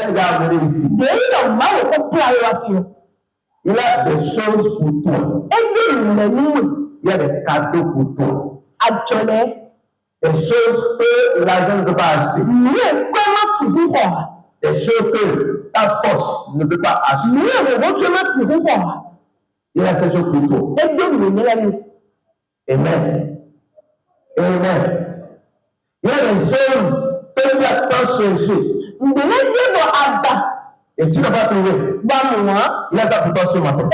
il a amené ici. Il a des choses pour toi. Il y a des cadeaux pour toi. Des choses que l'argent ne peut pas acheter. Des choses que ta force ne peut pas acheter. Il y a ces choses pour toi. Amen. Amen. Il y a des choses que tu as tant cherché. Et tu n'as pas trouvé. Il a ça pour toi ce matin.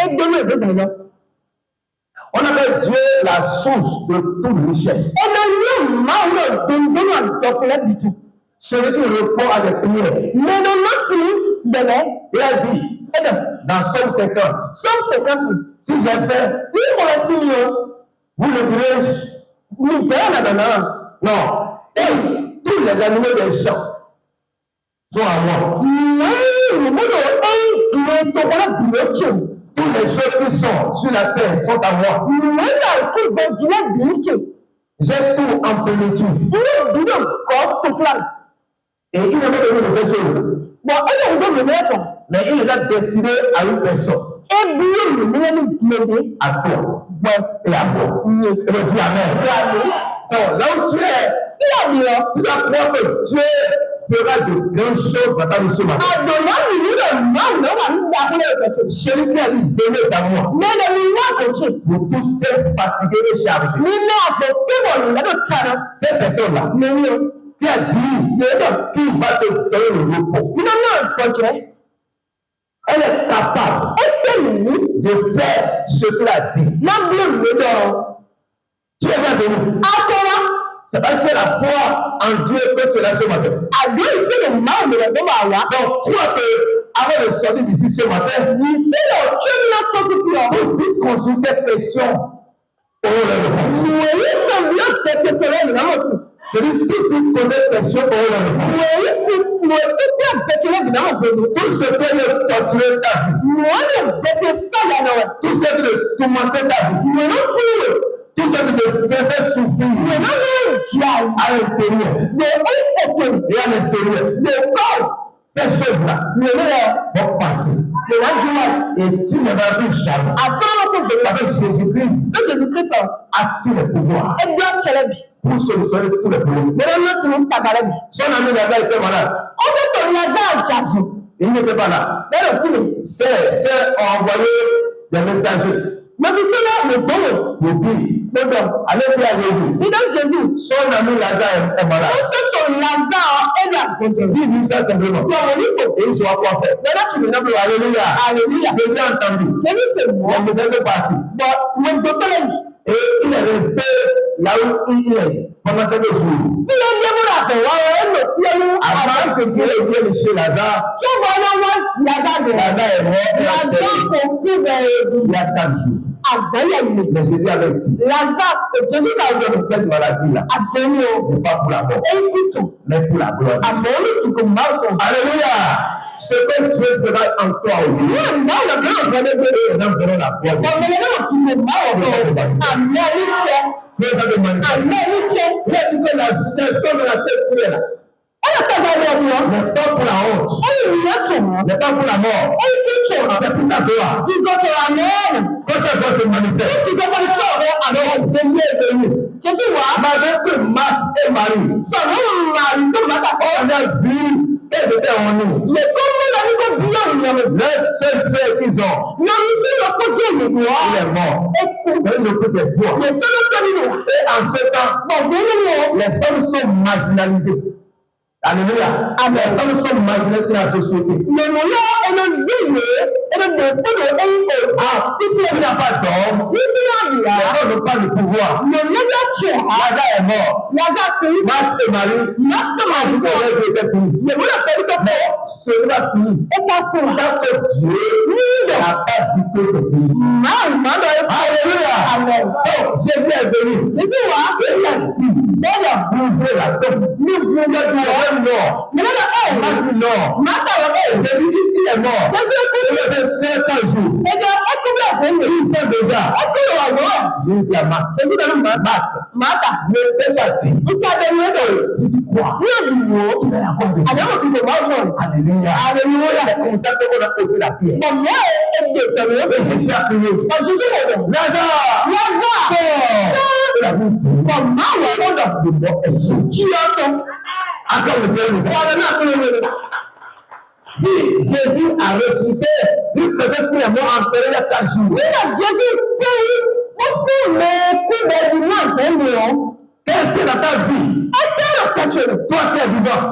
On appelle Dieu la source de toute richesse. Celui qui répond à des prières. Il a dit dans Somme 50, si j'ai fait, vous le direz, non. Et tous les animaux des champs sont à moi. Toutes les choses qui sont sur la terre sont à moi. J'ai tout en plénitude. Et il n'a pas donné de cette chose. Mais il les a destinés à une personne. À toi. Et à moi. Et le dit Amen. Donc, là où tu es, tu dois croire que Dieu fera de grandes choses dans ta vie ce matin. Celui qui a dit venez à moi. Pour tous ces fatigués et chargés. Cette personne-là qui a dit qui va te donner le repos. Elle est capable de faire ce qu'il a dit. Tu es bien venu. C'est parce que la foi en Dieu que tu l'as ce matin. Donc, crois que avant de sortir d'ici ce matin, aussi consulter questions pour le réponse. Je dis tout ce qu'on est question pour le réponse. Tout ce qui est torturer ta vie. Tout ce qui est tourmenter ta vie. Tout ce qui te fait souffrir à l'intérieur et à l'extérieur. Ces choses-là vont passer. Et tu ne vas plus jamais. Avec Jésus-Christ a tous les pouvoirs pour solutionner tous les problèmes. Son ami là-bas était malade. Il n'était pas là. C'est envoyé des messagers. Pour dire, allez dire à Jésus. Son ami Lazare est malade. Dis-lui ça simplement. Et il saura quoi faire. Alléluia. Jésus a entendu. Il est parti. Et il est resté là où il est pendant quelques jours. Avant que Dieu vienne chez Lazare, Lazare est mort. Il y a 4 jours. Mais Jésus avait dit, cette maladie-là n'est pas pour la mort, mais pour la gloire. Alléluia. Ce que Dieu fera en toi aujourd'hui, les gens verront la gloire. Il a dit que la situation de la tête est là. N'est pas pour la honte, n'est pas pour la mort, c'est pour ta gloire. Quand ta gloire se manifeste, alors Jésus est venu. Malgré que Marthe et Marie, on a vu qu'elles étaient en nous. Le seul frère qu'ils ont, il est mort. Mais il ne peut d'espoir. Et en ce temps, les femmes sont marginalisées. Alléluia. Les femmes sont marginalisées dans la société. Si tu n'as pas d'homme, les femmes n'ont pas le pouvoir. Lazare est mort. Marthe et Marie, c'était fini. Mais cela fini. Tant que Dieu n'a pas dit que c'est fini. Alléluia. Donc, Jésus est venu. Il a dit Then you have bouffé la tombe. You bouffé le mort. You know the end. Non. J'ai dit, il est mort. Il est 3 jours. Et bien, il sait déjà. J'ai dit à Marthe. C'est tout à l'heure, Marthe. Ne t'es pas dit. Si tu crois. Tu vas l'avoir de Dieu. Alléluia. C'est comme ça qu'on a posé la pierre. Et Jésus a prié. Lazare. La route. Le mort est sauvé. Encore le frère. Si Jésus a ressuscité, lui peut-être qu'il est mort enterré il y a 4 jours. Quelqu'un dans ta vie, toi qui es vivant,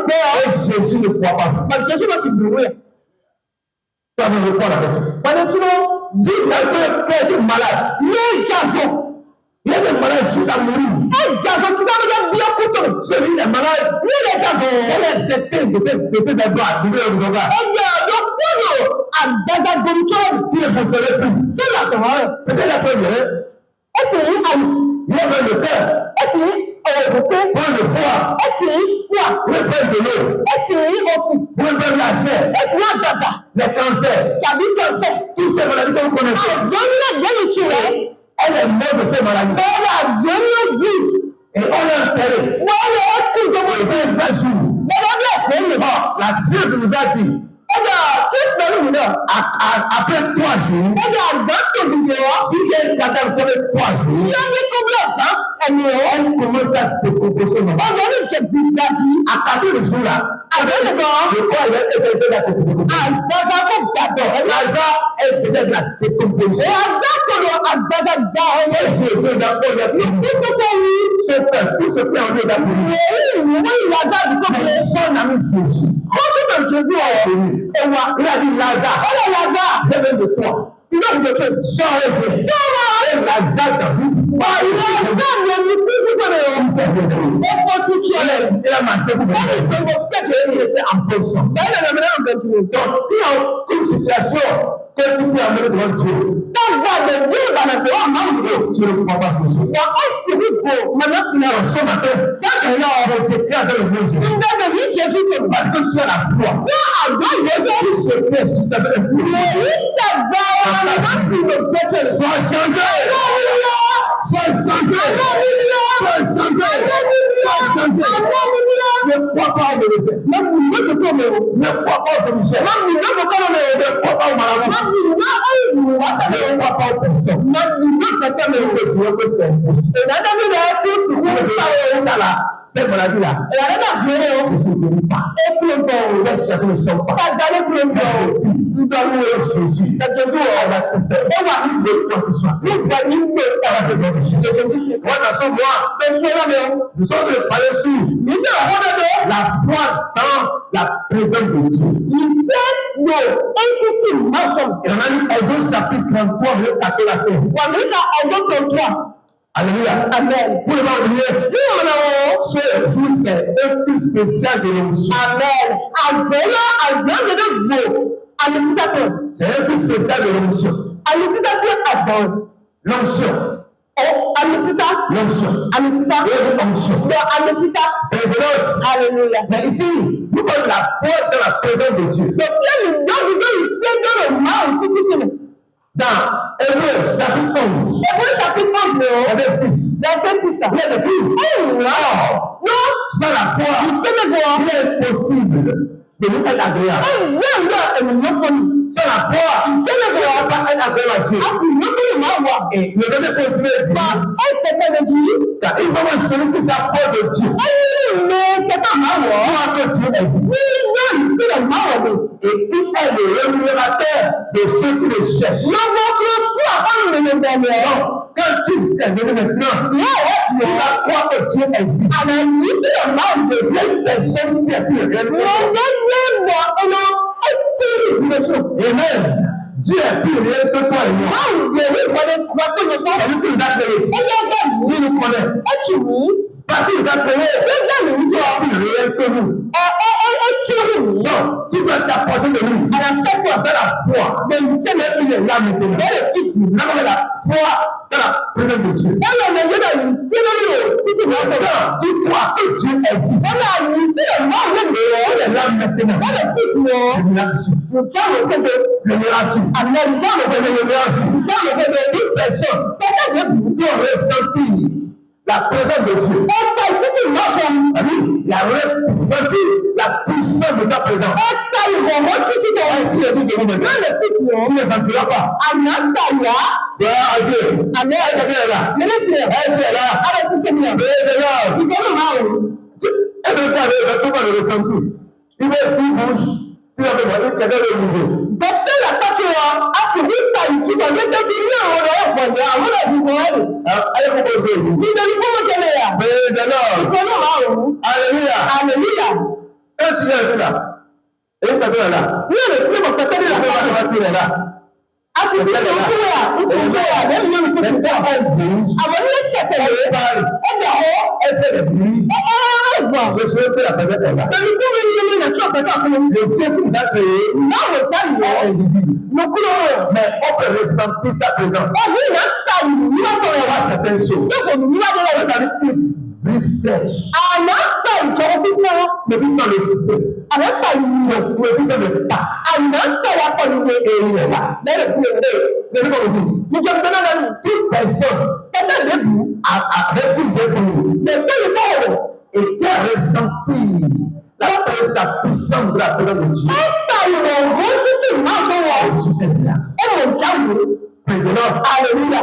et Jésus ne croit pas. Toi ne crois pas la personne. Si quelqu'un est malade, il y a des malades jusqu'à mourir. Celui est malade, il est certain de ces débats. Il ne pouvait plus. Peut-être la première. Il avait le cœur. Pour le foie. Pour le pain de l'eau. Pour le pain de la chair. Les cancers. Toutes ces maladies que vous connaissez. Elle est morte de ces maladies. Et on l'a enterré. La science nous a dit. Après 3 jours, si il y a un cadavre pendant 3 jours, elle commence à se décomposer. À partir de ce jour-là, le corps est fait de la décomposition. Lazare est fait de la décomposition. Tout ce qui est en lieu d'aboulir. Son ami Jésus. Il a dit Lazare, je viens de toi. Il a dit que sors et Lazare t'a vu. Il a marché pour il était en position. Donc, il y a une situation que tu peux amener devant Dieu. Tu ne crois pas ce jour. Ce matin, on décrit avec le nom de Jésus. Parce que tu as la foi. Tout ce qui est sur ta vie. Sois changé. Ne crois pas au médecin. Ne crois pas au commissaire. Ne crois pas au marabout. Ne crois pas aux personnes. C'est impossible. Cette maladie-là, ne se guérit pas. Cette château ne sort pas. Nous avons Jésus. On va tout faire. On va vivre le temps qui soit. Nous allons vivre Jésus. Nous sommes de parler sur la foi dans la présence de Dieu. Et on a dit Exode chapitre 33, verset 4 à 15. Alléluia. Amen. Pour le moment, ce jour, c'est un plus spécial de l'onction. Amen. C'est un plus spécial de l'onction. L'onction. Alléluia. Mais ici, nous avons la foi dans la présence de Dieu. Dans Hébreux chapitre 11, verset 6. Il y a des plus. Sans la foi, il est impossible de nous être agréable. Sans la foi, il ne peut pas être agréable à Dieu. Et le verset continue dit, car il faut que celui qui s'approche de Dieu, croit que Dieu existe. Et il est le rémunérateur de ceux qui le cherchent. Donc, quand tu es venu maintenant, tu vas croire que Dieu existe. Les personnes qui ont pu Amen. Dieu est plus réel que toi et moi. Il nous connaît. Parce qu'il nous a créé, il est plus réel que nous. Non, tu dois t'approcher de lui. foi dans la foi. Mais il sait même qu'il est là maintenant. La foi dans la présence de Dieu. Tu crois que Dieu existe. Il est là maintenant. Le miracle. Toute personne qui a ressenti la présence de Dieu. Il a ressenti la puissance de sa présence. Tu ne sentiras pas. Il est si bouche, tu vas me quelqu'un de nouveau. Alléluia. Et tu es là. Et tu es là. Mais on peut ressentir sa présence. Certaines choses. Refresh. Le but dans le feu. Le but dans le pas. Et il est là. Toute personne avec qui j'ai connu et qui a ressenti la puissance de la présence de Dieu. Alléluia.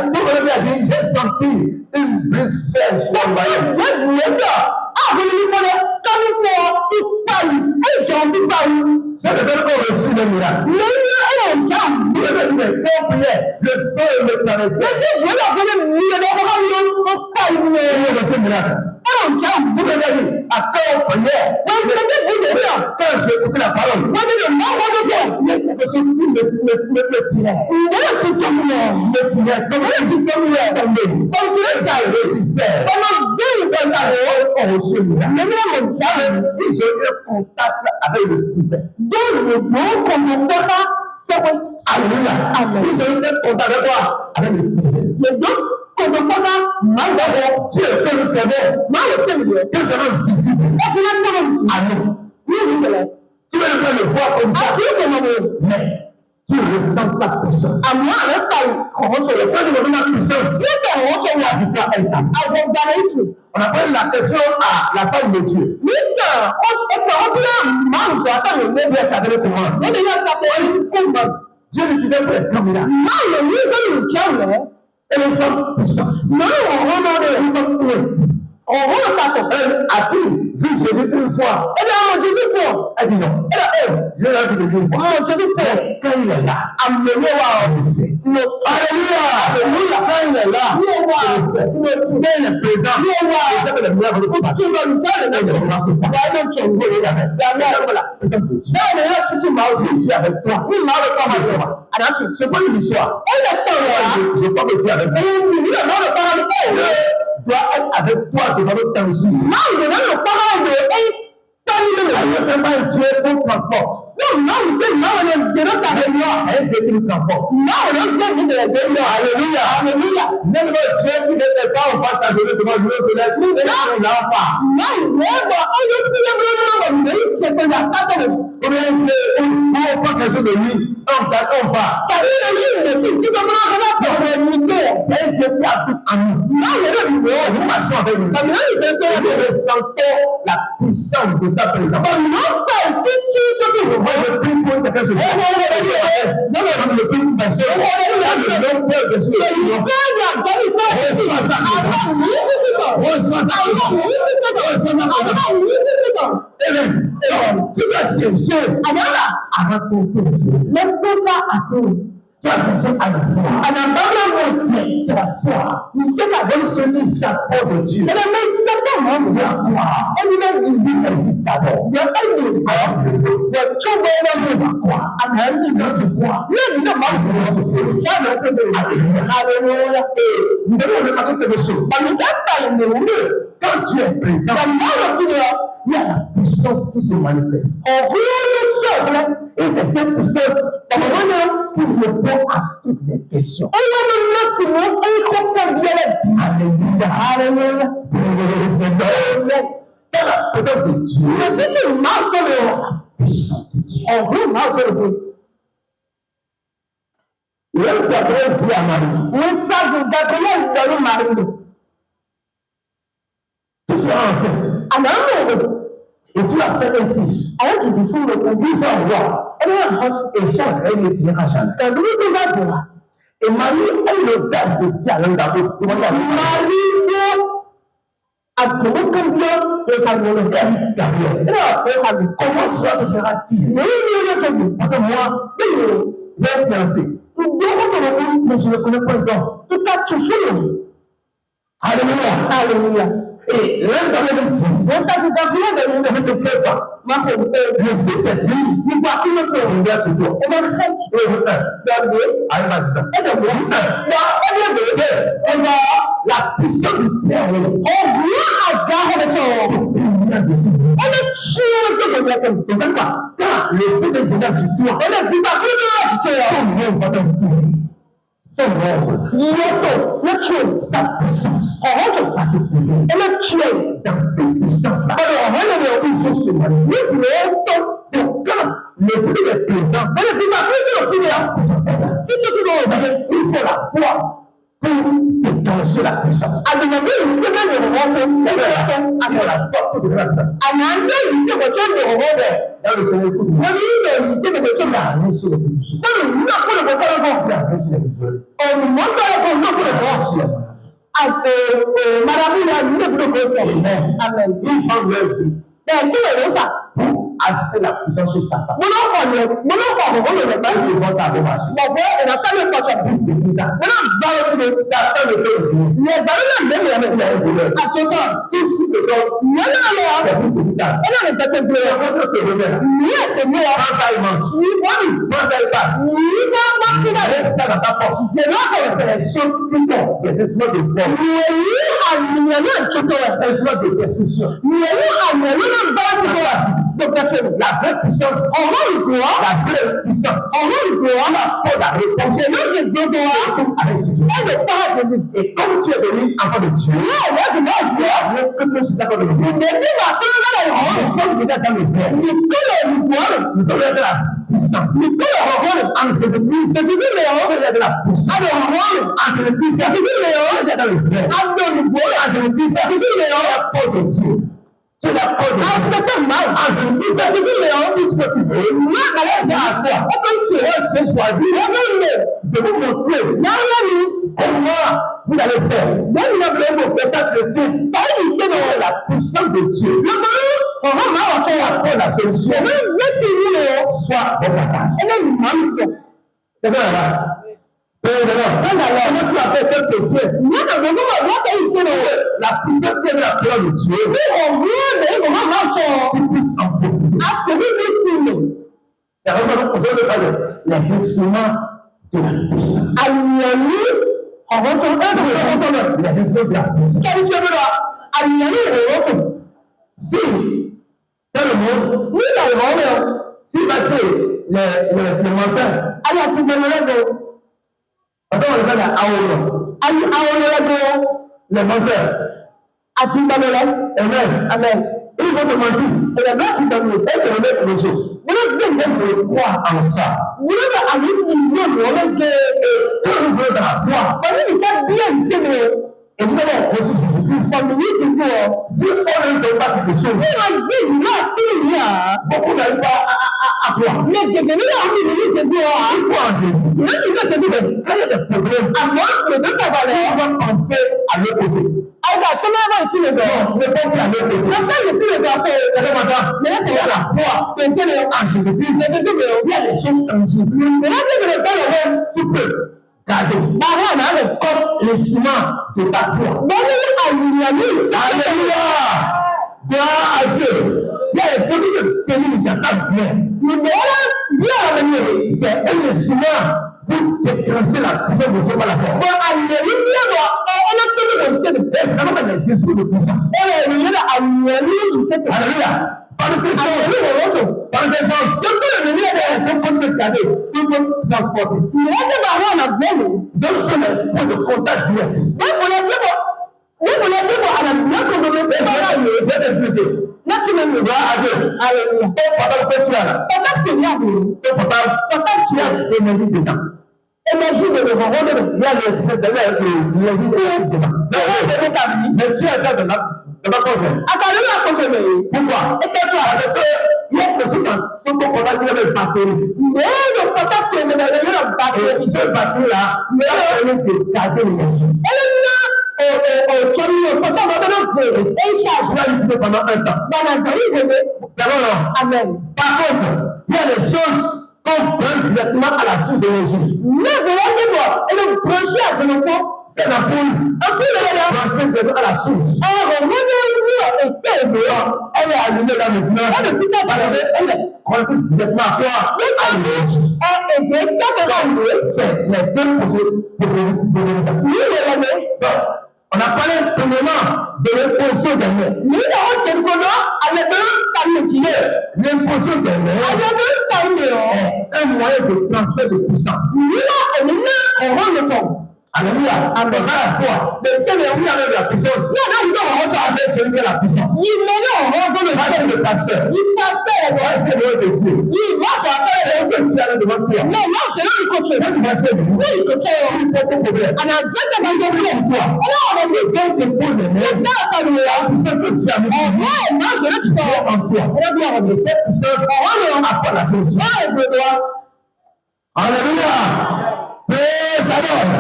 J'ai senti une brise fraîche dans ma vie. C'est le fait qu'on reçut le miracle. Le feu me caressait. À quand on priait, quand j'ai écouté la parole, contact avec le Tibet. Alléluia. Ils ont eu contact avec quoi? Avec le Tibet. Dieu fait le cerveau. Que c'est visible. Amen. Tu veux le faire le voir comme ça. Mais tu ressens sa puissance. Quand tu ressens la puissance, on appelle la question à la femme de Dieu. Dieu lui disait pour être caméra. Elle est femme puissante. A-t-il vu Jésus une fois? Elle dit non. Je l'ai vu deux fois. Quand il est là, amenez-moi à sait. Alléluia. Quand il est là, il est présent. C'est que le miracle ne passe pas. Dieu avec toi. C'est pas une histoire. Je crois que Dieu avec toi. Doit être avec toi devant le tangible. Dieu pour transport. Alléluia. Même Dieu qui n'était pas en face à donner devant Dieu, il n'a pas. On prend quelque chose de lui, on va. C'est un Dieu qui habite en nous. Nous marchons avec lui. Nous ressentons la puissance de sa présence. Moi, je prie pour quelque chose. Je prie pour personne. Tu vas chercher à raconter le Seigneur. Tu as cherché à la foi. Mais c'est la foi. Dans ce livre, j'apporte de Dieu. Il existe d'abord. Nous devons remarquer quelque chose. Quand Dieu est présent, il y a la puissance qui se manifeste. Et c'est cette puissance qui questions. Alléluia. Alléluia. Dans la présence de Dieu, la puissance de Dieu. L'ange Gabriel dit à Marie, tu seras enceinte. Et tu as fait un fils. Il va voir. Et son règne ne finira jamais. Et Marie a eu l'audace de dire à l'ange Gabriel, comment cela se fera-t-il? Parce que moi, j'ai un fiancé. Mais je ne connais pas encore. Alléluia. Alléluia. Et l'ange Gabriel dit, ne t'inquiète pas. Le Saint-Esprit, il va tout le faire. Il va tout faire. La puissance du Père. Quand le feu de Dieu sur toi, son ordre, sa puissance, va te poser. Dans cette puissance-là, il faut se manifester. Donc, quand le feu est présent, il faut la foi pour déclencher la puissance. Dans le Seigneur, assister la puissance sur Satan. Les la vraie puissance, la vraie puissance, la réponse, avec Jésus. Et comme tu es venu enfant de Dieu, que tu es d'accord de Dieu, nous sommes déjà dans le Père. Nous sommes déjà dans la puissance. Entre les puissances, c'est de la puissance. Entre les puissances, c'est déjà dans le Père. Entre les puissances, c'est la porte de Dieu. C'est la porte de Dieu. Entre les puissances, c'est ce que tu veux. C'est choisi. De vous montrer comment vous allez faire. Même si vous êtes chrétien, c'est la puissance de Dieu. La solution soit votre attaque. C'est vrai, là. Quand tu as fait tel chrétien, la puissance de la parole de Dieu, les instruments de la puissance. Les instruments de la puissance. Si, dans le monde, si va tuer les menteurs, attends, on regarde les menteurs. Amen. Ils vont te mentir. Et la grâce est dans nous. Elle te remet pour les autres. Vous devez croire en ça. Vous devez aller dans la foi. Et vous allez reçu Jésus-Christ. Si on ne donne pas quelque chose, beaucoup n'arrivent pas à croire. Il faut en Jésus. Quand il y a des problèmes, on va penser à l'autre côté. Ne pense plus à l'autre côté. Il y a la foi en Jésus-Christ. Il y a des choses tangibles. Tu peux garder comme l'instrument de ta foi. Alléluia. Gloire à Dieu. Il y a des choses que tenir dans ta vie. C'est un instrument pour déclencher la puissance de Dieu par la foi. Alléluia. Par le fait, transporter. Donc, ce sont les points de contact direct. Láti lè lè wá adé. Ó pàtàkì pé tí a rà. Pàtàkì ní àbò. Ó pàtàkì ní àbò. Énergie dènà. Énergie dènà kò wọ́n dènà. Ìyá rẹ̀ ti sẹ́sẹ̀ lẹ́yìn pé énergie dènà. Bẹ́ẹ̀ ni ẹ̀rọ tàbí. Mais tu as ça dans la cause. Àtàlẹ́ náà kò tẹ̀lé. Pourquoi? Et puis tu as fait il y a des choses qui sont pas contact avec batterie. Mais le contact est dans la batterie. Et cette batterie là, il y a un de garder l'énergie. Pendant un temps. C'est bon, non? Amen. Par contre, il y a des choses qu'on prend directement à la source d'énergie. C'est la poule. Un peu de à la source. Elle est allumée là maintenant. Elle est connectée directement à toi. C'est les deux posés. On a parlé premièrement de l'imposition des mains. L'imposition des mains est un moyen de transfert de puissance. Alléluia. Avec la foi. Mais c'est le oui avec la puissance. Il y a avec celui qui a la puissance. Il met le pasteur. Il c'est le de Dieu. Il va faire le de Dieu devant toi. Non, c'est là du côté. Tu vas se dire. Oui, côté. Il faut ton problème. On a 20 ans de problème. Alors, on a dit que tu poses les mains. C'est ça, ça nous a. C'est que tu as mis. Moi, je l'ai dit en toi. On a bien remis cette puissance. On apprend la solution. Alléluia. Praise the Lord.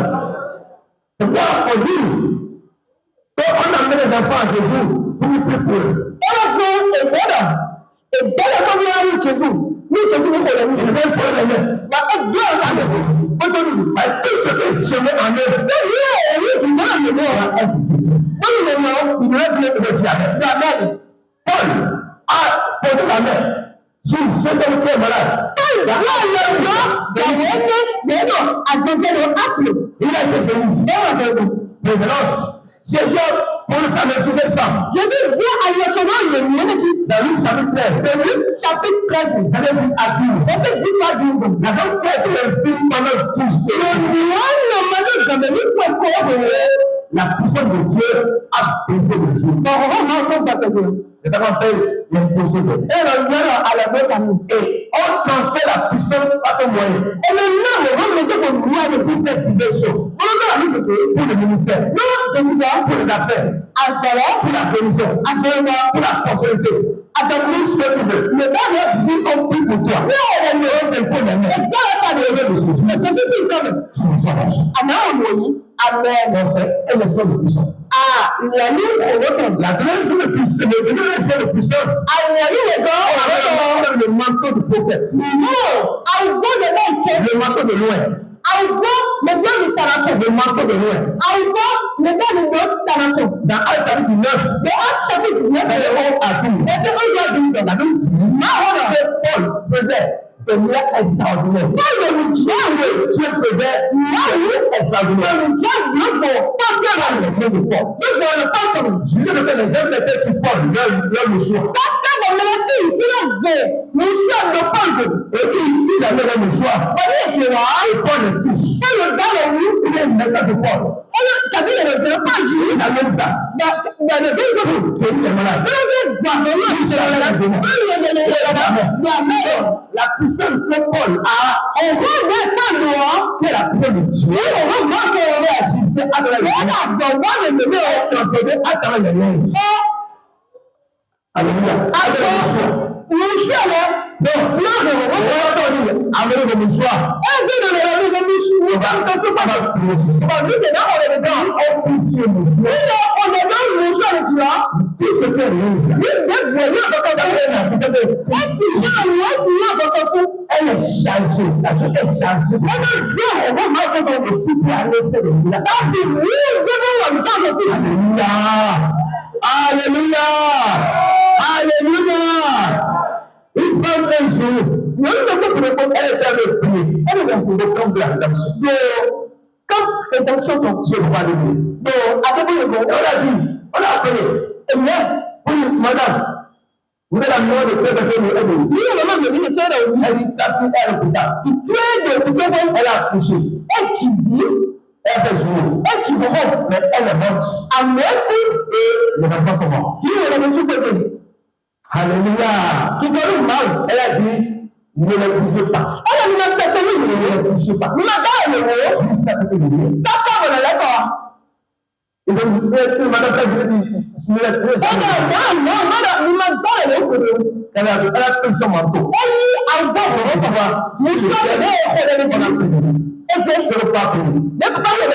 C'est pourquoi on dit qu'on amène les enfants à Jésus pour nous prier pour eux. On a fait et voilà. Et dès la première année de Jésus, nous Jésus nous connaissons. Je vais pour les mains. Mais on doit aller. On doit nous dire tout ce que je mets en œuvre. Il doit le voir à elle. Oui, le nom, il doit bien le dire. La mère, Paul a posé la main sur ce qui est malade. Il a été béni. Révérence. Jésus, pour sa mère sur cette femme. Je veux voir à l'étonnant le monde qui, dans Luc chapitre 13. Dans Luc chapitre 13. Elle est dit à 12. Elle est dit à 12. La femme qui a été un film pendant 12 la puissance de Dieu a brisé le jour. C'est ça qu'on appelle l'imposition de Dieu. Et on transfère la puissance par ton moyen. Et maintenant, on va mettre comme moyen de faire des choses. On va pour le ministère. Non, pour les affaires. Pour la guérison. Pour la prospérité. Le Père dit qu'on prie pour toi. Non, on est pour les mains. Et ça, Amen. C'est un esprit de puissance. La deuxième esprit de puissance. Le manteau du prophète. Le manteau de loin. Le manteau de loin. Dans Actes chapitre 9, la Bible dit Paul faisait de miracles extraordinaires. Dieu faisait extraordinaire. Jésus ne fait les œuvres étaient sur Paul, leur mouchoir. Et il avait le mouchoir. Et Paul le touche. Il est maintenant de Paul. Il a même ça. La puissance de Paul a c'est la puissance de Dieu. Réagissait à travers les mains. Alléluia. Donc, là, avec le mouchoir. Alléluia. Une femme un jour, elle était avec le pied. Elle est dans le camp de la rédemption. Quand rédemption ton Dieu va lever. Donc, après le bon, on a dit, on a appelé. Et bien, oui, madame, vous êtes la mort de Dieu parce que vous êtes oui, maman, me dit, tu es là, elle dit, ta fille, elle est là. Tu es de tout le monde, elle a accouché. Et tu dis, Elle fait jour. Et tu vois, mais elle est morte. Amen. Et les enfants sont morts. Alléluia. Qui donne mal, elle a dit, ne les bougez pas. Elle a dit, ne les bougez pas. Mais madame, juste à ce que je dis. D'accord, on est d'accord. Et donc, madame, elle dit, je me laisse. Elle a pris son manteau. Elle a pris son manteau. Et je ne pas plus. Ne pas le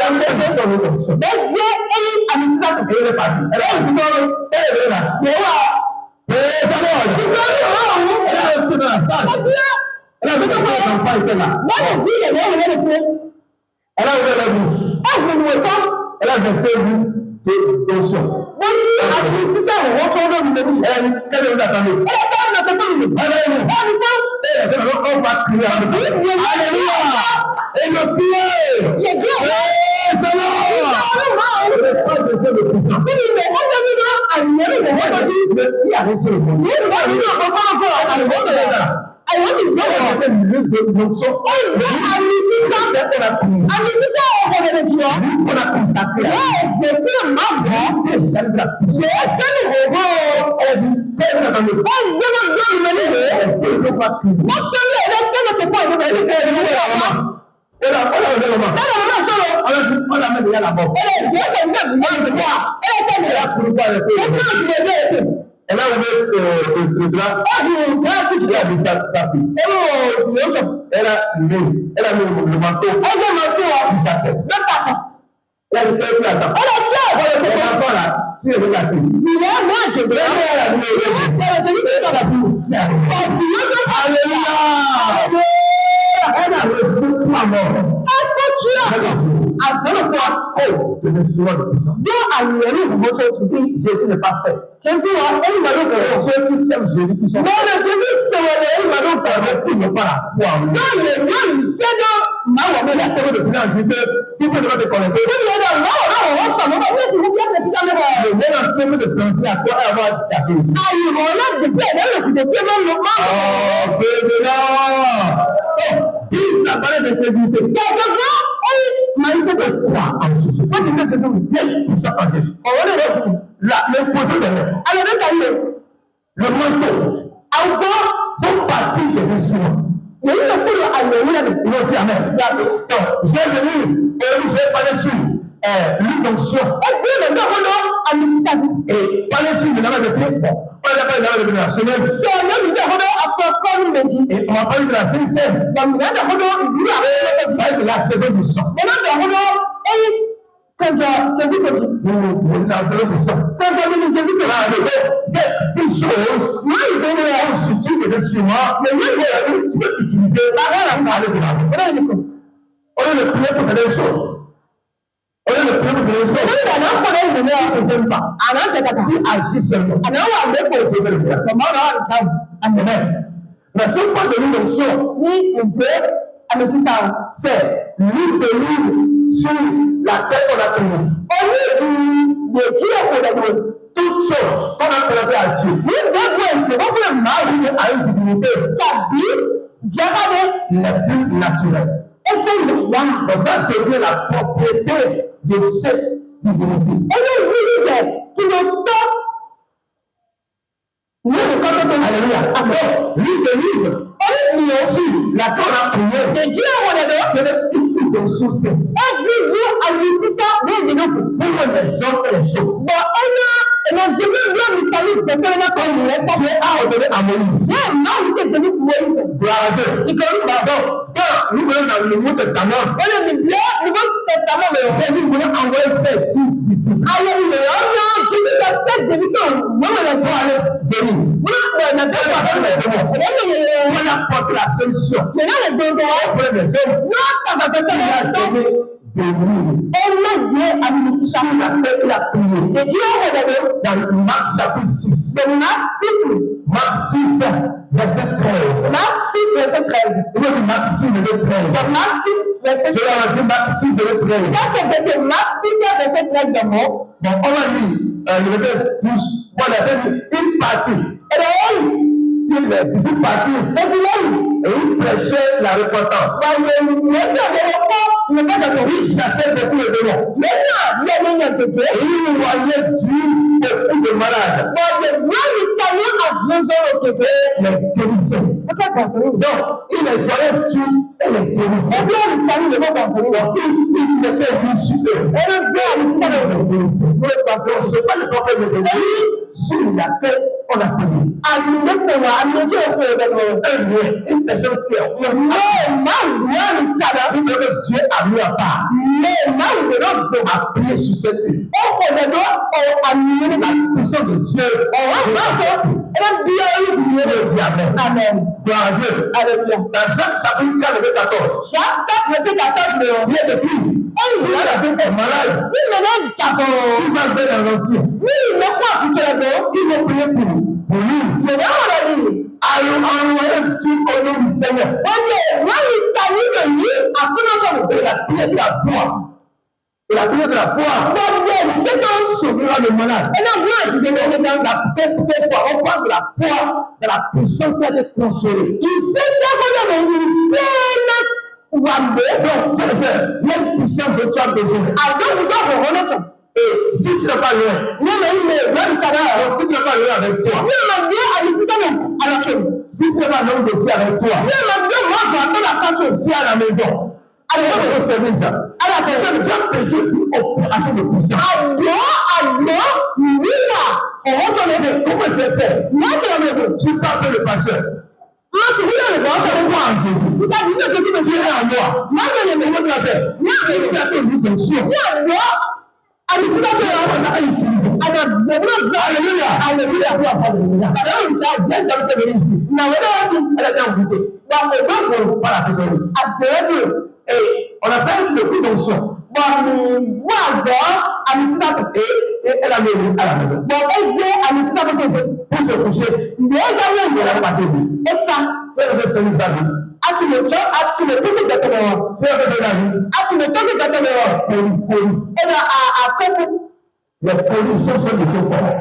elle est partie. Elle est là. Elle a vu que son enfant était là. Elle a ouvert la bouche. Elle a versé de d'onction. Quelle est l'attendue? On va crier. Alléluia. Et le pied. Qui a reçu le monde? I want to go elle a ouvert le drap. Elle a dit sa fille. Elle a mis le manteau. Sur sa tête. Elle a dit qu'elle attend. L'enfant là, si elle veut la fille. Alléluia. Elle a reçu la mort. Je me suis rendu puissant. Jésus n'est pas fait. Ceux qui s'aiment Jésus qui sont faits. Ils n'ont pas la foi. Si vous devez te connecter, de penser à toi et avoir ta vie. La parole d'intégrité. Croire en Jésus. Quand tu veux Jésus, bien puissant en Jésus. L'imposition de l'air. Le manteau. Encore, font partie des instruments. Il y a une pour Amen. Ils vont dire Amen. Donc, je vais venir et je vais parler sur l'onction. Et parler sur le nom de Dieu. Bon, on va parler de la semaine. Et on va parler de la Sainte-Seine. On va parler de la saison du sang. Quand Jésus dit, nous lancerons du sang. Quand Jésus dit, ces choses, nous avons surtout des instruments, mais nous, tu peux utiliser la parole de la vie. On est le premier pour faire des choses. On est le premier pour faire des choses. On ne s'aime pas. Il agit seulement. On est pour le faire le bien. Amen. Mais ce point de l'onction, c'est l'huile de l'huile sur la tête qu'on a tenue. Au lieu de dire toute chose qu'on a présenté à Dieu, à une divinité, n'est plus naturelle. Donc ça devient la propriété de cette divinité. Alléluia. Après, l'huile de l'huile. Mais aussi, la Torah a prié. Une de sous-cette. Pour les hommes et les choses. Tu as ordonné à Moïse. Gloire à Dieu. Quand nous venons dans le Nouveau Testament, Jésus voulait envoyer ses disciples. On apporte la solution. Pour les hommes, il a donné de l'huile. Il a prié. Dans Marc chapitre 6. Marc 6, verset 13. Il veut dire Marc 6, verset 13. Je vais dire Marc 6, verset 13. Bon, on va lire le verset 12. Voilà, une partie. Les disciples partirent et ils prêchaient la repentance. Il chassait beaucoup de démons. Et il voyait Dieu beaucoup de malades. Les guérissait. Donc, il les voyait Dieu et les guérissait. Donc, il était venu sur eux. Ce n'est pas le problème de Dieu. Sur la paix, on a payé. Une personne qui est Dieu a mis à part. A prié sur cette île. La puissance de Dieu. Amen. Gloire à Dieu. Dans Jacques chapitre 4, verset 14. Il est écrit. Il a été malade. Il va faire dans l'ancien. Il va prier pour lui. Envoyer tout au nom du Seigneur. Et la prière de la foi. Et la prière de la foi. Sauvera le malade. On parle de la foi, de la puissance qui a été consolée. Donc, il y a une puissance dont tu as besoin. Et si tu n'as pas loin, si tu n'as pas loin avec toi, si tu n'as pas l'homme de Dieu avec toi, tu es à la maison. Alors, tu as déjà péché pour opération de puissance. Comment je fais? Tu parles le pasteur. Tu es en moi. On a fait le coup d'onction. Et elle a mis à la maison. Pour se coucher, elle a passé. C'est le Seigneur David. Les pollutions sont de son corps.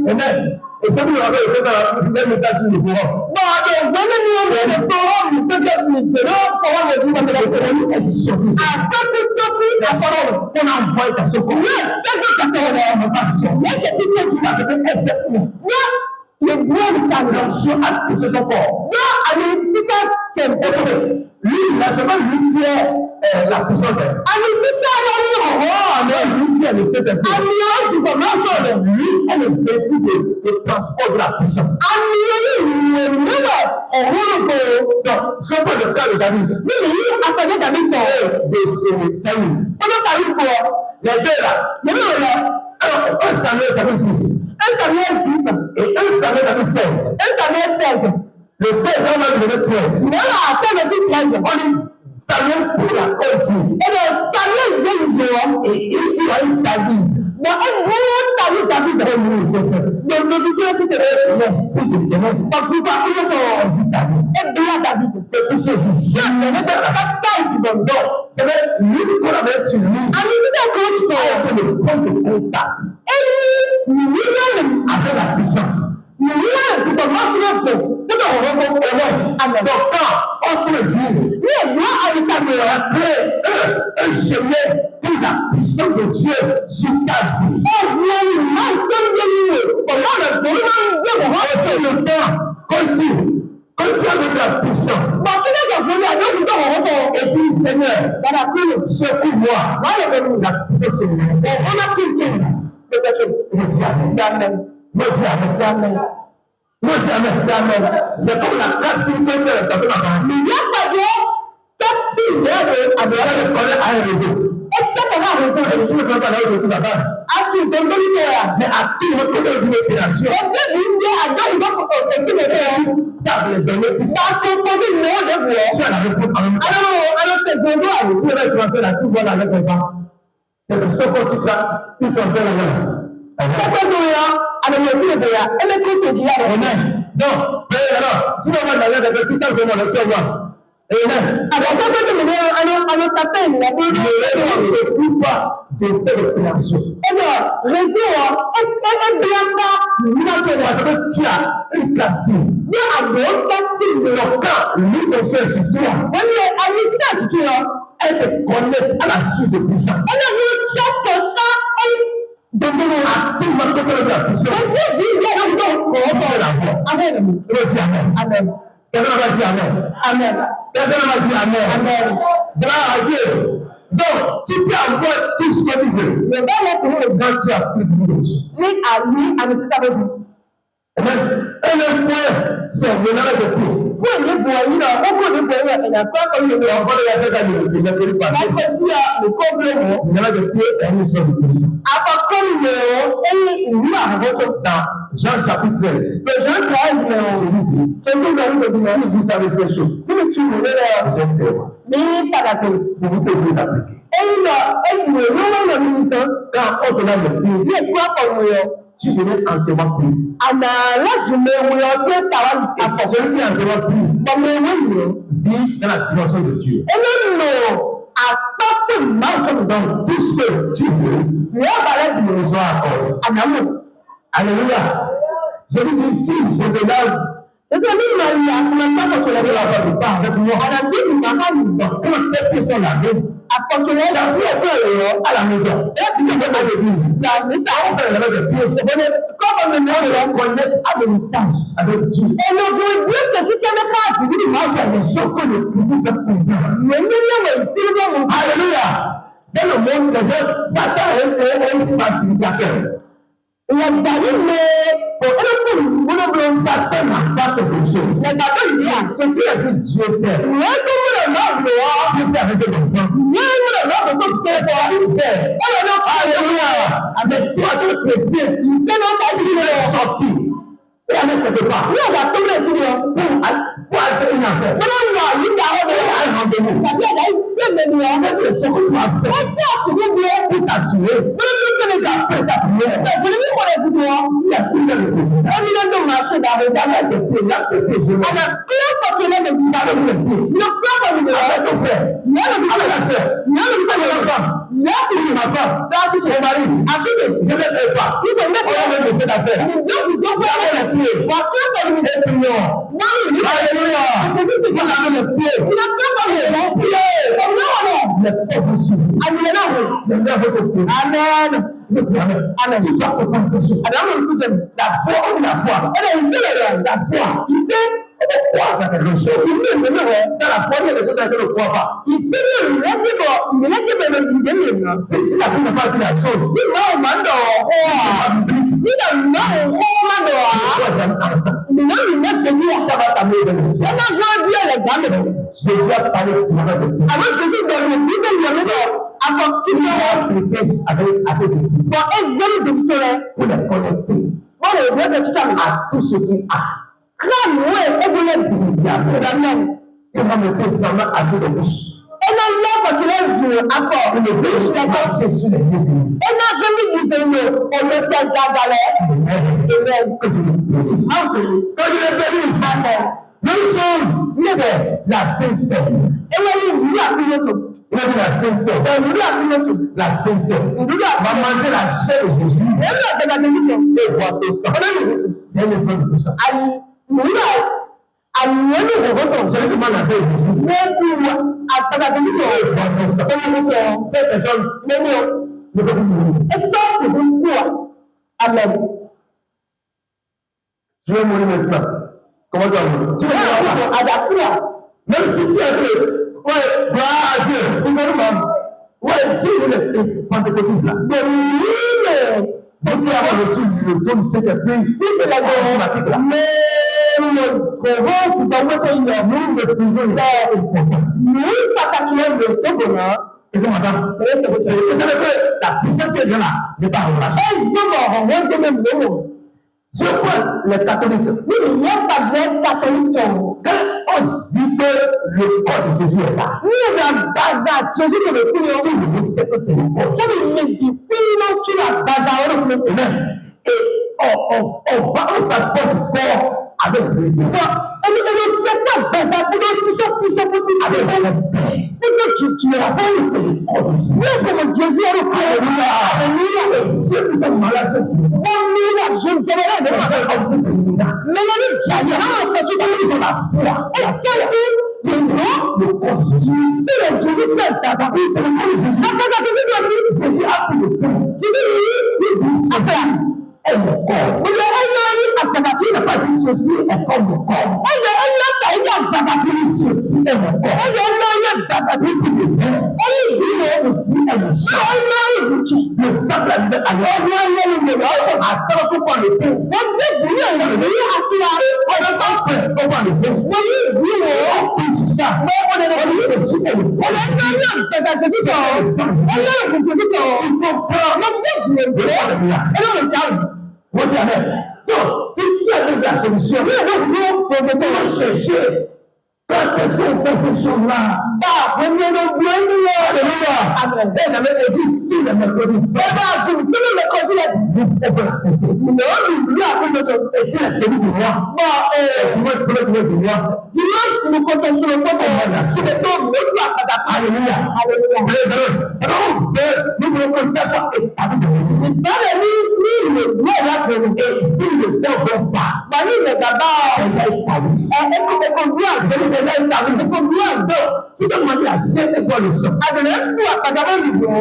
Amen. Et ça vous l'avez fait dans la message du forum. On envoie ta secours. L'onction a touché son corps. Lui, il a seulement lui qui est la puissance. Lui qui est le Seigneur. Lui est le véhicule de transport de la puissance. Donc, je prends le cas de David. De Saül. Les deux là. Alors, un Samuel 10. Et un Samuel 16. Le 16, on va donner 13. On dit Samuel pour la culture. Et il a eu David. David a eu c'est lui qu'on avait sur lui. Le point de contact. Avec la puissance. Donc, quand on peut dire, un chemin pour la puissance de Dieu sur ta vie. Le temps continue. Continue avec la puissance. Et puis, Seigneur, secours-moi. La puissance de Dieu. On a pris le temps. C'est comme la classe qui peut faire la parole. Il n'y a pas de taxi de parler à un réseau. Et tu ne peux pas aller de la base. Mais à qui on peut faire une opération? C'est le seul qui donc, alors, si on va dans le tout temps, je vais le faire. Amen. Alors, ne pas de pénétration. Et bien, réseau, et bien, Tu as une cassine. il y a un autre cassine. Donc, quand lui te fait sur toi, elle te connecte à la suite de puissance. À tout moment que la puissance. Amen. Amen. Quelqu'un va dire Amen. Amen. Quelqu'un va dire Amen. Amen. Gloire à Dieu. Donc, tu peux avoir tout ce que tu veux. Quand tu as plus de choses. Amen. Et le point, c'est le ménage de tout. Jean chapitre 13. Vous savez ces choses. Vous êtes vous devez l'appliquer. Quand on te donne le pied, tu deviens entièrement pur. Celui qui est entièrement pur vit dans la dimension de Dieu. Donc, tout ce que tu veux, nous soit accordé. Alléluia. Je lui dis, si je te donne, quand tes pieds sont lavés, à la maison. Avec Dieu. Alléluia. Dans le monde des gens, Satan est un facilitateur. Satan n'a pas quelque chose. Ce qui a dit Dieu fait. Dieu fait avec les enfants. Alléluia. Avec toi, le chrétien, il est sorti. Et avec quelque part. Pour aller une affaire. Un rendez-vous. Ce que tu as fait pour s'assurer. Il y a tout Amen. Amen. Tu dois comprendre ces choses. La foi ou la foi. La foi. Il sait croire dans quelque chose. Dans la foi, il y a des choses dans lesquelles on ne croit pas. Si la Bible n'a pas dit la chose, ça va t'amener dans le ciel. Je dois parler de la avec des signes. Pour les connecter à tout ce qui a. Et va mettre seulement à de bouche. Une bouche qui marche sur les pieds. Que je le bénisse. Même chose, c'est la sincère. Il a dit la sincère. La sincère. Va manger la chair de Jésus. Et boire son sang. C'est un esprit de puissance. Celui qui mange la chair de Jésus. Cette personne ne peut plus mourir. Amen. Je vais mourir maintenant. Comment tu vas mourir? Tu vas mourir. Même si tu as fait, ouais, gloire à Dieu. Ouais, si vous êtes pentecôtiste là. Donc, tu as reçu le don de cet esprit. C'est la dogmatique là. Mais nous faisons et que madame, la puissance qui est là n'est pas relâchée. Je vois les catholiques. Quand on dit que le corps de Jésus est là, on sait que c'est le corps. Et on transporte le corps avec le respect. tu es la femme, c'est le corps de Jésus. Mais comme Jésus est le corps, alléluia. Si vous êtes malade, le corps de Jésus. C'est le Jésus qui est dans sa vie. C'est le corps de Jésus. Jésus a pris le pain. Est mon corps. Il n'a pas dit ceci est comme mon corps. Ceci est mon corps. Ceci est mon sang. Le sang de la vie alors. À ça, on peut prendre le pain. On peut prendre le pain. Ça. Ceci est le corps. Donc, si tu as la solution, nous devons chercher. Quand est-ce qu'on fait cette chose-là? Alléluia. Elle avait dit tous les mercredis. Tous les mercredis, vous pouvez la cesser. Non, nous avons notre équipe de moi. Dimanche, nous comptons sur le point de sur le temps de la Alléluia. Nous voulons que ça soit établi de nous. Dans les livres, le droit là que nous et si le temps ne va pas, Marie le d'abord, elle est établie. Elle est combien? Elle est établie. C'est combien? Donc, tu dois demander à chaque école le sang.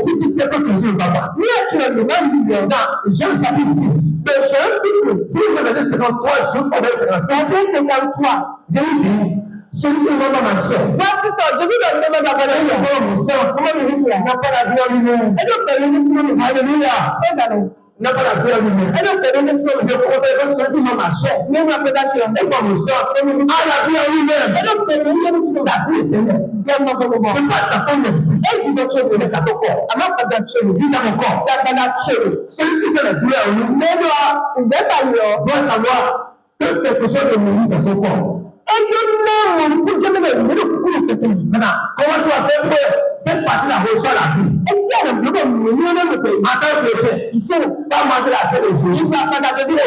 Si tu sais que Jésus ne va pas, lui tu le demandes, dans Jean chapitre 6. De Jean 6, si vous regardez 53, je vous connais 53. Jésus dit, celui qui ne va pas marcher. Jésus donne le nom d'abord. Comment il dit là? N'a pas la vie en lui-même. Et donc, alléluia. N'a pas la vie en lui-même. Et donc, je protège celui qui m'a marché. Même la prédation. Et comme le sang, à la vie en lui-même. Et donc, la vie éternelle. C'est pas ta forme d'esprit. Et il doit se donner à ton corps. À ma prédation, dis dans mon corps. Celui qui fait la douleur, il doit savoir que quelque chose est mourir dans son corps. Maintenant, comment tu as fait que cette partie-là reçoit la vie? En tant que chrétien, il sait pas manger la chair de Jésus. Il va pas la chair de Jésus.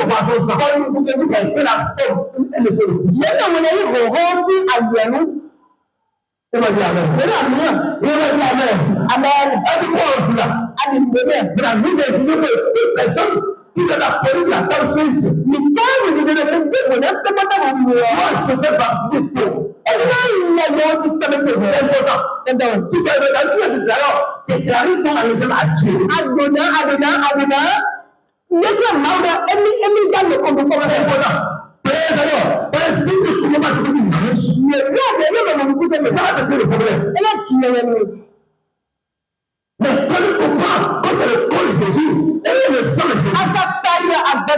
Il est la police de la table sainte. Mais quand vous devez le faire, vous n'êtes pas dans le mur. Moi, je fais partie de tout. Et là, il y a aussi comme c'est important. Tu dois alors déclarer ton allégeance à Dieu. Adonai. Il y a que Maouda, Émile gagne le combat comme c'est important. Alors, si tu commences à se dire, mais là, il y a le problème. Ça va te faire le problème. Et là, tu es mais quand tu comprends, quand c'est le corps de Jésus, et le sang de Jésus,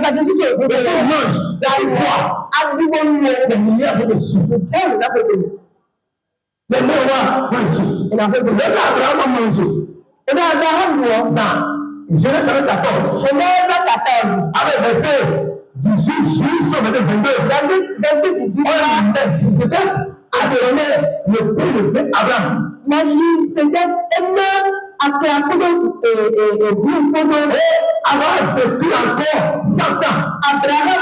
et on mange, la foi, les milliards de sous. Les mots vont manger. Et Abraham a mangé. Et Abraham, Genèse 14. Avec verset 18 jusqu'au verset 22. Verset 18. C'était Abraham, le père de Abraham. C'était énorme. Après un peu Abraham vécut encore 100 ans. Abraham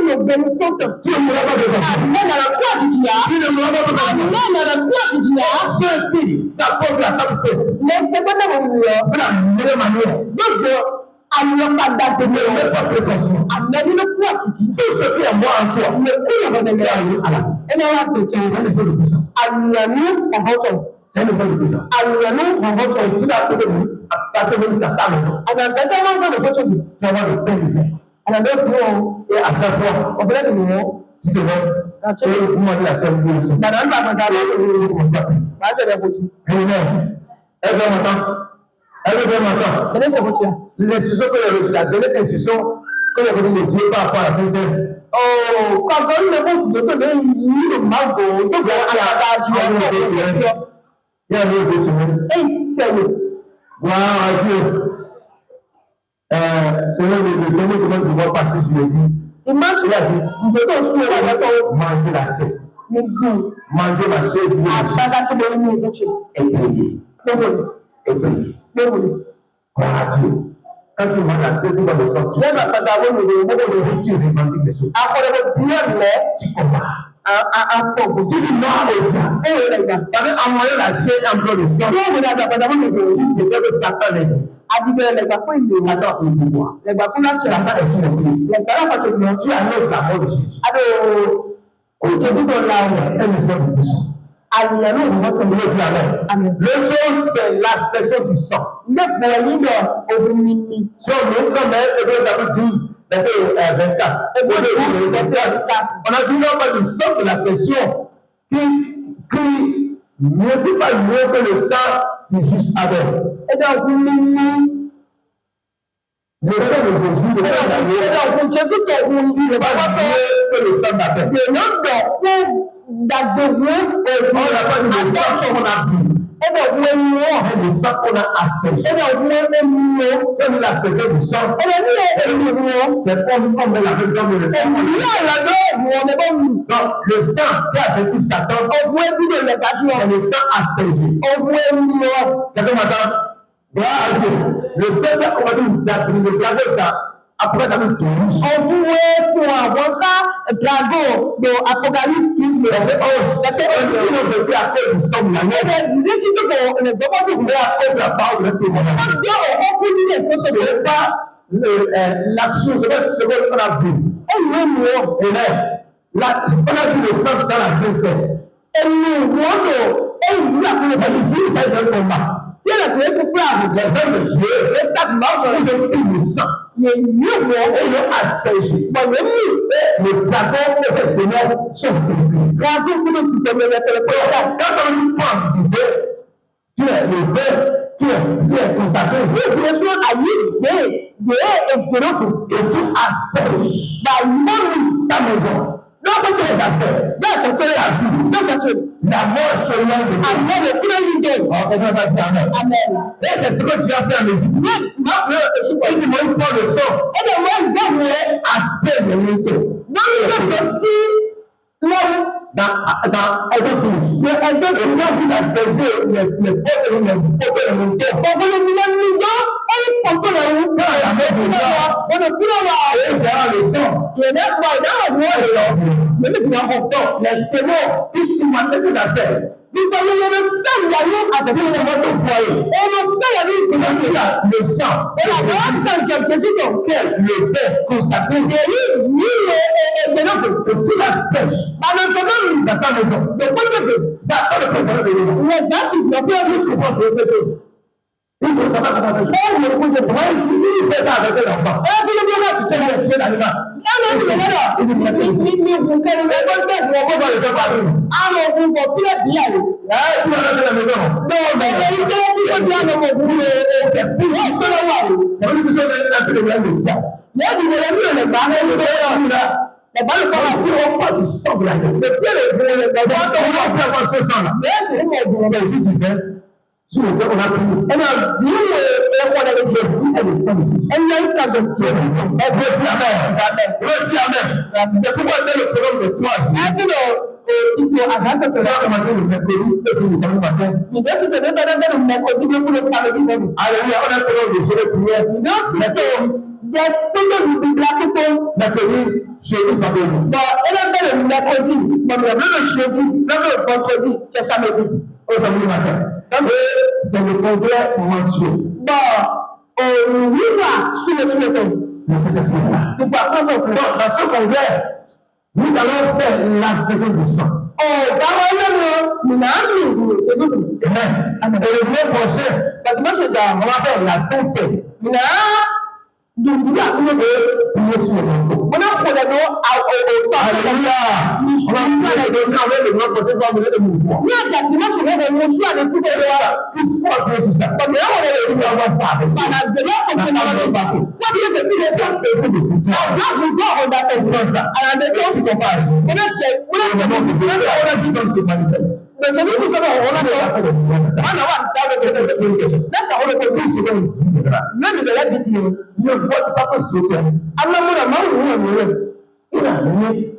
ne bénéficie que tu ne mourras pas de toi. Amen à la croix du dia. Tu ne mourras pas de toi. Amen à la croix du dia. Ceux qui s'apportent la table sainte. Mais c'est pas dans mon mur. De la meilleure manière. Donc, à ne pas date de mur. Ne pas précaution. Amen le croix du dia. Tout ce qui est moi en toi. Ne plus le redonner à la. Et là, c'est un effet de puissance. Amen en votre. C'est une nouvelle puissance. Alléluia, on va te dire à côté de nous, à partir de ta table. À dans cette moment de votre vie, tu vas avoir le pain de vie. À la même fois, et à chaque fois, on peut être nous, tu te vois, et comment dire la seule chose. Dans la même façon, on va te dire. Amen. Elle veut m'entendre. L'instruction que j'ai reçue, la dernière instruction que j'ai reçue de Dieu par rapport à la princesse. Oh, quand on ne peut pas te donner le mago, tu vas à la table. Il y a un autre semaine. Waouh, Dieu. Seigneur, le premier comment tu vas passer sur le lit. Il a dit, manger la sève. Manger la chair. Et prier. Gloire à Dieu. Quand tu manges la sève, tu vas le sortir. Tu revendiques les choses. Tu combats. Tu dis non à Odia. Parce qu'à un moment, la chair est encore le sang. Il devait que Satan l'ait dit. Satan a le pouvoir. Satan est sur le pied. Tu annonces la mort de Jésus. Aujourd'hui, dans la un esprit de puissance. Le sang, c'est l'expression du sang. Sur le comme Hébreux chapitre 12, verset 24. On a dit non pas du sang de la pression qui ne dit pas mieux que le sang du juste Abel. Le sang de Jésus, le sang d'Abel, n'est pas mieux que le sang d'Abel. On n'a pas dit le sang qu'on a bu. Mais le sang qu'on a aspergé. C'est l'aspersion du sang. C'est comme on met la main dans le sang. Donc, le sang qui a vécu Satan, c'est le sang aspergé. Quelqu'un m'attend? Le sang qui a commencé de garder ça, après ça nous touche. Dragon de Apocalypse 12, verset 11. Verset 11. Il a vécu à cause du sang de la mer. C'est pas l'action, c'est pas ce qu'on a vu. On a vu le sang dans la sincère. Et nous, ici, c'est un combat. Les hommes de Dieu, ils ont pris le sang. Et ils l'ont aspergé. Le dragon de cette ténèbre sont vécus. Quand on lui parle, il disait, tu es le verre, tu es consacré. Et tu asperges ta maison. Non, pas que les affaires. Non, que la vie. La mort seulement de Dieu. Amen. Amen. Et c'est ce que tu as fait en Égypte. Il dit, moi, il prend le sang. Asperge le linteau. Dans Exode 12. Il a aspergé les potes et les monteurs. Il faut savoir comment faire. Il fait ça avec l'enfant. Les balles ne pas du sang de la gueule. C'est juste du vin. Sur lequel on a pris. Elle a vu qu'on avait Jésus et le sang de Jésus. Elle a eu ta de Jésus. Elle veut dire Amen. C'est pourquoi elle est le problème de toi. Il faut arrêter de faire commencer le mercredi et puis le samedi matin. Il doit se donner le mercredi pour le samedi. Alléluia, on a le problème de gérer prière. Mercredi, jeudi, vendredi. Elle a fait le mercredi, le jeudi, le vendredi, c'est samedi. Au samedi matin. C'est le congrès mensuel. Oui, sur le mais c'est ce dans ce congrès, nous allons faire l'expression du sang. Et le mois prochain, on va faire la sincère. On va faire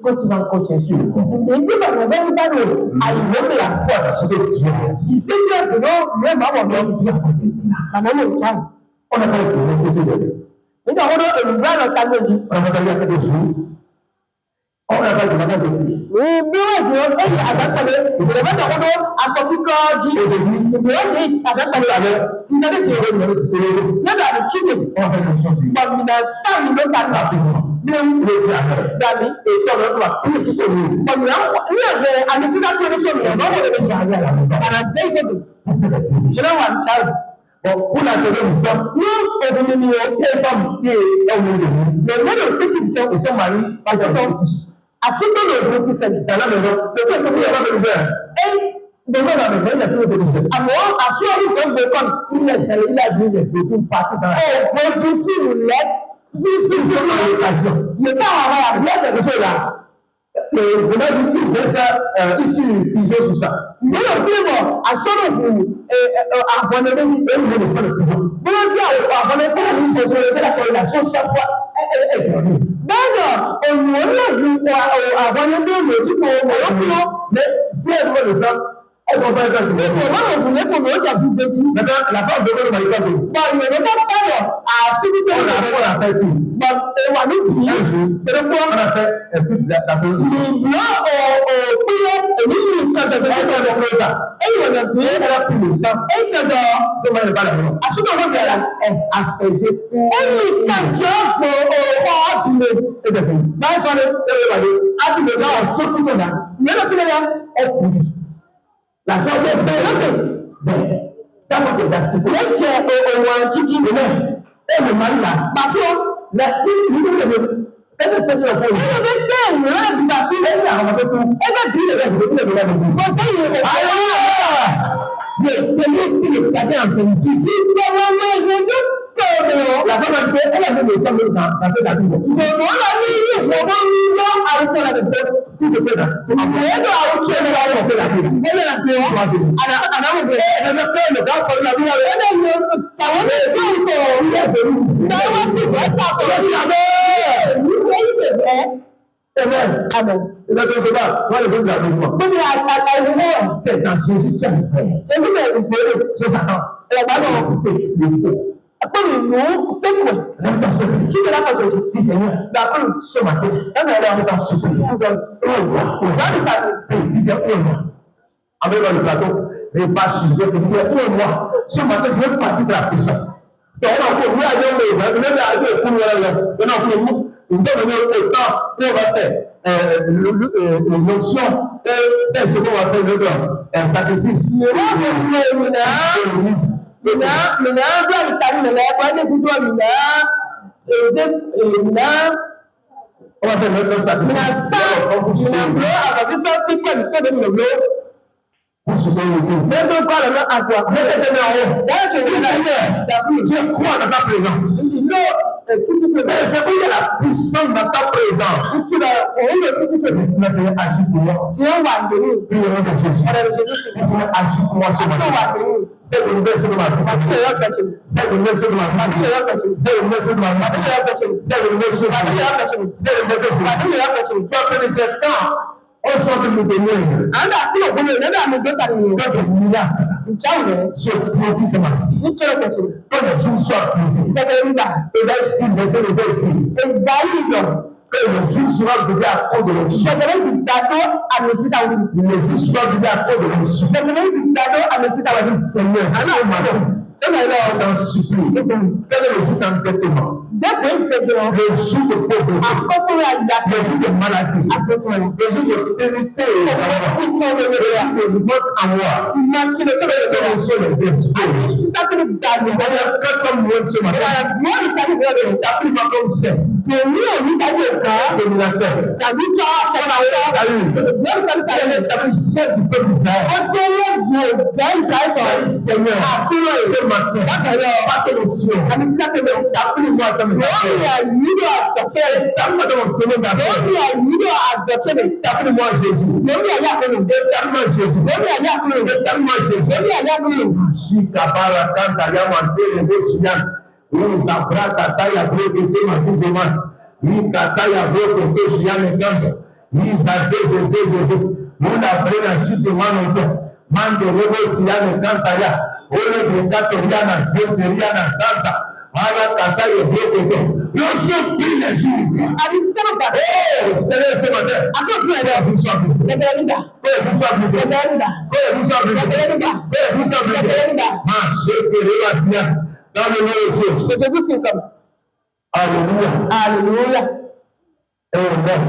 quand tu vas encore chercher le corps, la foi de ce que Dieu a dit. On a parlé de on a quelques jours. On n'a pas de manière de dire. Oui, bien, et à la salle, vous avez d'abord à copie cordi, et à la salle, vous avez dit, là, la chicken, On fait comme ça. bon, il a 5 minutes à la fin. Bien, Dani, Et quand on va plus se tenir, bon, là, il y avait un incident de l'émission, mais non, on est déjà allé à la maison. À la veille de tout. Je l'ai voir, Charles. bon, pour la télé, nous sommes, Nous, on est venu, les femmes qui est au milieu de nous, mais moi, le petit, et son mari, pas de petit. à ce que le groupe s'est dit, Dans la maison, le fait que vous avez le verre, et dans la maison, il y a plus de verre. alors, à ce que le groupe Il a dit des photos partout dans la maison. oh, vous aussi, vous l'êtes, Ils ont l'occasion. il n'est pas avoir la Il y a quelque chose là. Et vous m'avez dit qu'il fait ça, il tue pigeon sur ça. mais le film, à ce que vous, abonnez-vous, Et vous voulez faire le pigeon. vous le dites, abonnez-vous, C'est sur la corrélation chaque fois. Elle grandit. d'accord, on vous abonnez-vous, le dit pour Mais si elle veut le sang, elle va faire ça. comment vous voulez pour le dire, vous dites, Maintenant, la femme demande le maïka de vous. bon, il ne veut pas faire, à ce que On a fait tout. bon, et on va nous Un dire, jour, c'est le point. on a fait un peu de la famille. Là, Elle a pris le sang. Comment elle va la maison? Elle a fait tout. Et depuis, surtout là, elle pourrit. La chose est belle. Ça va te gaspiller. Et le mari là, la elle ne sait pas le faire. Elle a ramassé tout. Elle a dit le reste, il est là de vous. Il est gardé en solitude. La femme a dit, elle a mis le sang dans cette habitude. Tout se fait là. Tout se fait là. C'est dans Jésus qui a le fait. C'est Satan. Dis Seigneur, ce matin, on t'a supplié. Avec le plateau, les pages, je te disais, ce matin, je veux partir de la puissance. Donc, on a l'onction, c'est ce qu'on va faire un sacrifice. On va faire notre sacrifice. Pour ce qu'on veut. Je crois dans ta présence. C'est où il y a la puissance dans ta présence. Mais Seigneur, agis pour moi. Prions de Jésus. Seigneur, agis pour moi ce matin. C'est une nouvelle chose de ma vie. C'est une nouvelle chose de ma vie. C'est une nouvelle chose de ma vie. C'est une nouvelle chose de ma vie. C'est une nouvelle chose de ma vie. Tu as fait des septembre. On sort de nous donner. Notre miracle se produit dans ma vie. Que le jour soit posé. Et là, il me fait les autres. Que le jour soit posé à cause de l'onction. Le jour soit posé à cause de l'onction. Seigneur, je t'en supplie. Quel est le jour d'endettement? Le jour de pauvreté. Le jour de maladie. Le jour d'obscénité. Le jour de manque à moi. Quels sont les esprits? Seigneur, quand on me ce matin, t'as pris ma comme chef. Dominateur. Salut. T'as pris chef du peuple d'Israël. Seigneur, ce matin, pas de l'option. T'as pris moi comme ça. T'as pas de mon commun d'affaires. T'as pris moi Jésus. T'as pris moi Jésus. T'as pris moi Jésus. Shikabara kanta yamantele bochiyan. Uzabra kataya broke tema kuzeman. Ikataya broke toshiyan kanta. Izazezezezeze. Muna brena shite manoto. Mando robo siyane kanta ya. Ole bekato yana zete yana santa. Ala kataya broke to. Lorsqu'on prie les jours. Oh, Seigneur, ce matin. Vous soyez dans le nom de Jésus. Alléluia. Alléluia. Amen.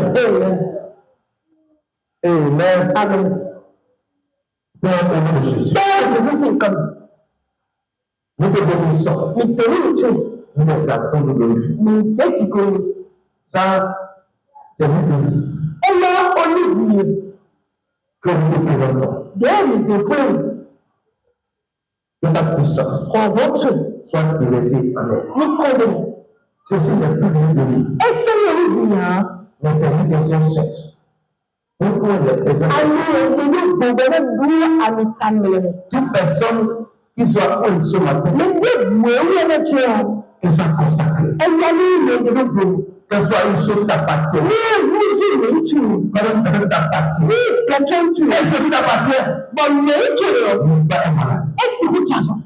Amen. Amen. Dans le nom de Jésus. Nous te bénissons. Nous les attendons de glorifier. Ça, c'est vous que nous te présentons. Que ta puissance soit déversée en elle. Ceci n'est plus une de lui. Mais c'est une question sainte. Pourquoi les personnes, toute personne qui soit en ce matin, qu'elle soit consacrée, qu'elle soit une chose t'appartient. Quand elle t'appartient, elle se dit t'appartient. Ne pas être malade.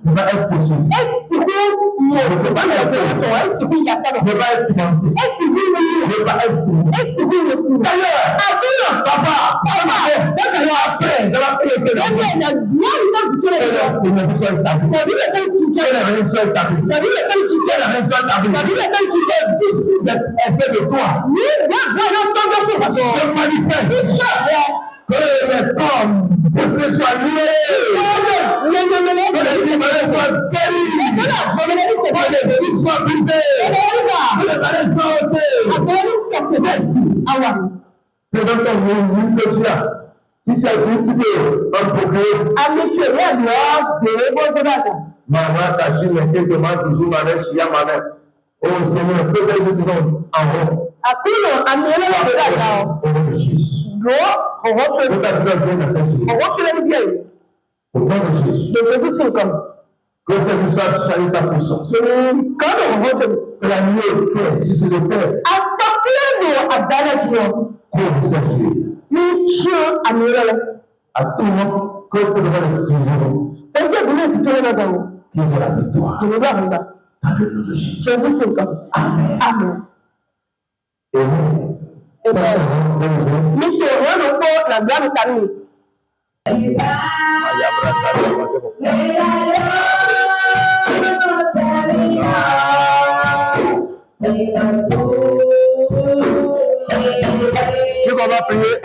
Ne pas être possible. Ne pas être pimenté. Ne pas être Seigneur, papa, de toi. Je manifeste que les hommes soient liés, que les malades soient guéris, que les vies soient brisées, que les malades soient ôtés. Merci. Je donne ton nom, que tu as. Si tu as dit, tu peux un progrès. Maman, ta chine, quelques mois, toujours, ma mère, chia, ma mère. Oh Seigneur, peut-être nous disons en haut. Au nom de Jésus. Au nom de Jésus. Que cette soit chargée ta puissance. Que la nuit est si c'est le Père. À tout moment, que tu devrais le toujours. Qui est la victoire. Dans le nom de Jésus. Amen. Amen. Tu vas prier.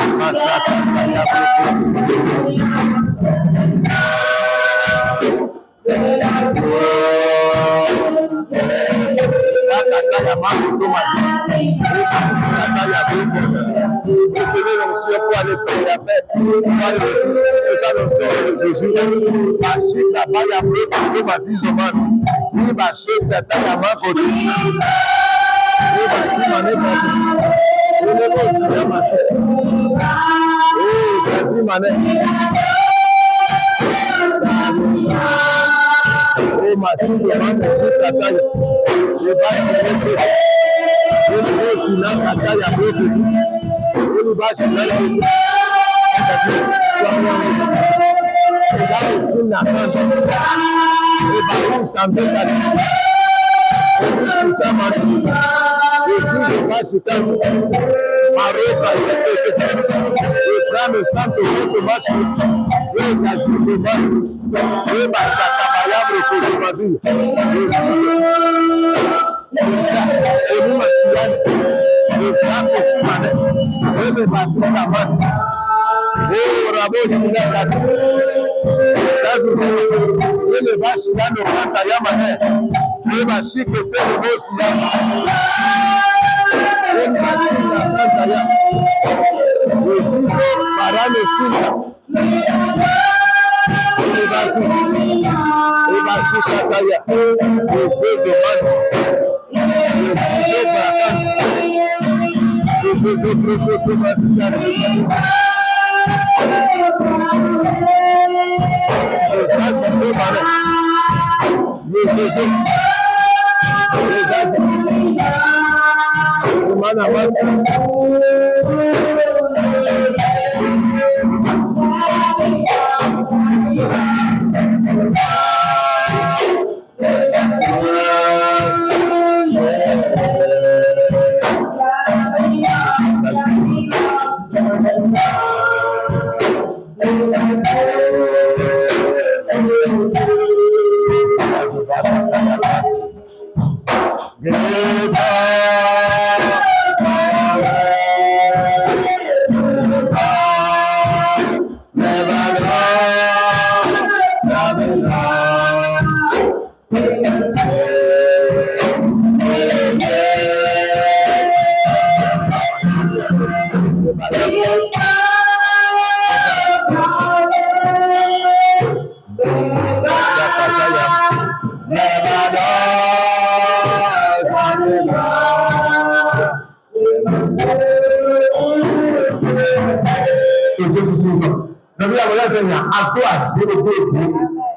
Nabi àwọn ẹlẹ́sìn àtó àti gbogbo èkó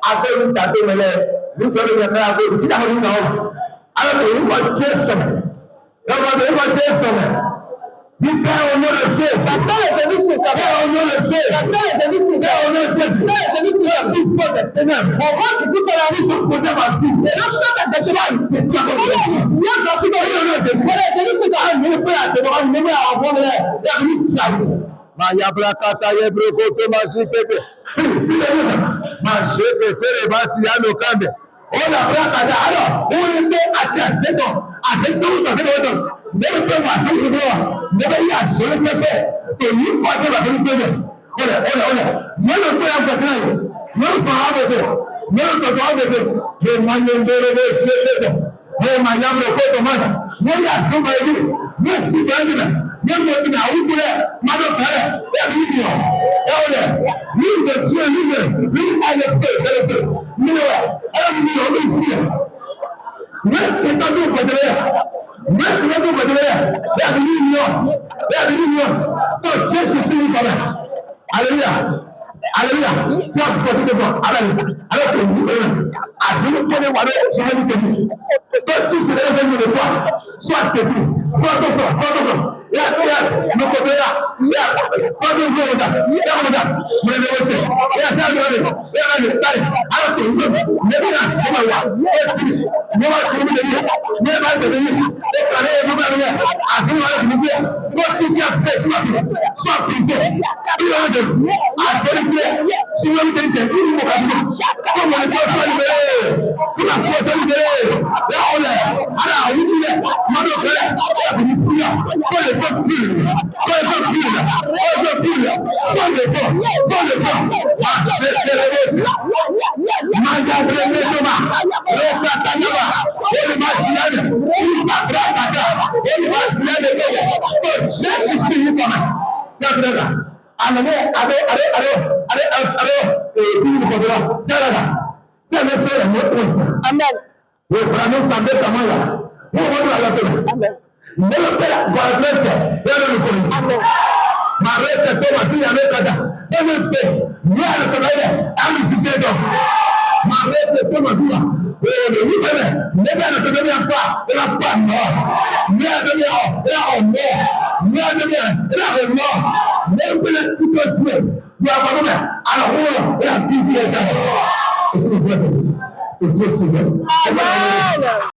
abẹ́rù tàbí mẹ́lẹ́ nítorí mẹ́lẹ́ abẹ́rù tí àwọn ènìyàn wà. Alákòóyè wọ́n jẹ́ sọ̀mẹ̀. Lọ́wọ́dé wọ́n jẹ́ sọ̀mẹ̀. Bí bẹ́ẹ̀ ọ̀nà lè ṣe. Kàtàlẹ̀ tẹ̀lé sí. Bẹ́ẹ̀ ọ̀nà lè ṣe. Kàtàlẹ̀ tẹ̀lé sí. Bẹ́ẹ̀ ọ̀nà lè ṣe. Bẹ́ẹ̀ tẹ̀lé sí. Bẹ́ẹ̀ bí gbọ́dẹ̀ tẹ́lẹ̀. Ọ̀wọ́ ti kú tọ́ra ní ìṣòkò jẹ́ màá bí. Lọ́sọ̀tà tẹ̀sí báyìí. Yóò lọ sí bẹ́ẹ̀ ọ̀nà lè ṣe. Bẹ́ẹ̀ tẹ̀lé sí. Maya brakata ye broko to masipete. Masipete basi yano kambe. Ola brakata alo. Uli pe ati aseto. Aseto uto aseto. Nebe pe wa aseto uto. Nebe ya sole pepe. To yi kwa te wa aseto pepe. Ole. Nebe pe ya kwa yo. Nebe pa abete. Nebe to abete. He manyembere be shepeto. He manyamro ko to mana. Nebe ya soma ebi. Nesi bandina. Nebe pe na awukure. Mado kare. Ebi yo. Ole. Ni de tue ni de. Ni ale pe. Ni wa. Ala ni yo ni fiya. Nebe ta do ko de ya. Nebe ta do ko de ya. Ebi ni yo. To Jesus si ni kala. Hallelujah. Tí a fọ́ títí fọ́ alẹ́ tó wù ú àti ní kọ́ni wà lóye ṣe é ní tẹ̀lé tó tún sí ẹgbẹ́ mi lè fọ́ sọ àtẹ̀tù fọ́tọ̀fọ́ yà lókòtò yà fọ́tọ̀ ìgbé wọn dà yà wọn dà múlẹ̀ lé wọ́sẹ̀ yà sí àgbẹ̀ rẹ̀ yà rẹ̀ lè tàyè alẹ́ tó wù ú lẹ́bí náà sọ́mà wà yà sí ní wọ́n ti wù lẹ́yìn ní ẹ̀ bá tẹ̀lé yìí ẹ̀ kàlẹ́ ẹ̀ gbọ́dọ̀ rẹ̀ àti wọn lè fi wọ́n ti fi àfẹ́ sọ àpèsè si wọ́n ti tẹ̀ kí ni mo kà sí kó mo ní kó sọ́ni bẹ́ẹ̀ kó na kó sọ́ni bẹ́ẹ̀ ẹ̀ ọ̀lẹ̀ ara àwọn yìí lẹ̀ mọ́tò fẹ́rẹ̀ ẹ̀ kò ní fúyà kó lè fọ́ kúrì kó lè fọ́ kúrì la kó lè fọ́ kúrì la kó lè fọ́ wà ṣe ṣe lè bẹ́ẹ̀ sí. Máa já bẹ́ẹ̀ ní ẹjọ́ba ló ká tánába ó lè má ti yára ìgbà kúrò àgbàdà ó lè má ti yára bẹ́ẹ̀ kó ṣe é sì yí kọ́mẹ̀ ṣé àbúrò alẹ́ ìlú kọ̀dọ̀rọ̀ sẹ́rẹ̀dà sẹ́rẹ̀ sẹ́rẹ̀ mọ́ òǹtà. Wọ́n fara ní sàbẹ̀ kàmáyà wọ́n wọ́n tó àlọ́ tẹ̀lé. Nínú pẹ̀lá gbọ́dọ̀tẹ̀ yẹ́n lórí kò ní. Màrẹ́ tẹ̀tẹ̀ wà sí yàrá ìtajà ẹ̀mí pẹ̀ ní àlùkòlá yẹ àmì ṣiṣẹ́ jọ. Màrẹ́ tẹ̀tẹ̀ wà sí yà èèyàn yìí bẹ̀rẹ̀ níbi àlùkòlá yẹ pa ẹ̀rọ pa nọ. Ní àdébí ọ̀ ẹ̀rọ ọ̀nọ́. Ní àdébí ẹ̀rọ ọ̀nọ́. Ní ìpínlẹ̀ títọ́ tiẹ̀ bí a bọ̀ lọ́bẹ̀ àlọ́kùnrin ẹ̀rọ bí ti ẹ̀